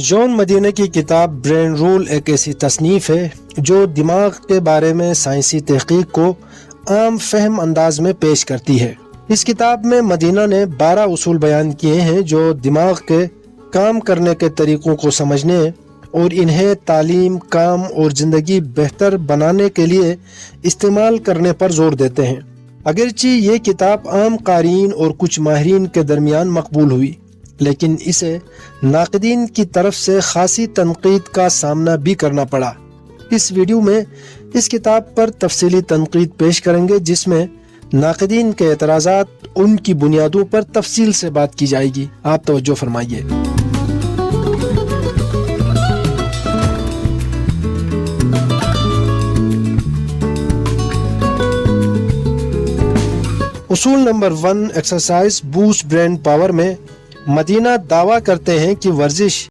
جون مدینہ کی کتاب brain role ایک ایسی تصنیف ہے جو دماغ کے بارے میں سائنسی تحقیق کو عام فہم انداز میں پیش کرتی ہے۔ اس کتاب میں مدینہ نے 12 اصول بیان کیے ہیں جو دماغ کے کام کرنے کے طریقوں کو سمجھنے اور انہیں تعلیم، کام اور زندگی بہتر بنانے کے لیے استعمال کرنے پر زور دیتے ہیں۔ اگرچہ یہ کتاب عام قارئین اور کچھ ماہرین کے درمیان مقبول ہوئی، لیکن اسے ناقدین کی طرف سے خاصی تنقید کا سامنا بھی کرنا پڑا۔ اس ویڈیو میں اس کتاب پر تفصیلی تنقید پیش کریں گے، جس میں ناقدین کے اعتراضات، ان کی بنیادوں پر تفصیل سے بات کی جائے گی۔ آپ توجہ فرمائیے۔ اصول number 1 exercise boost brain power میں مدینہ دعویٰ کرتے ہیں کہ ورزش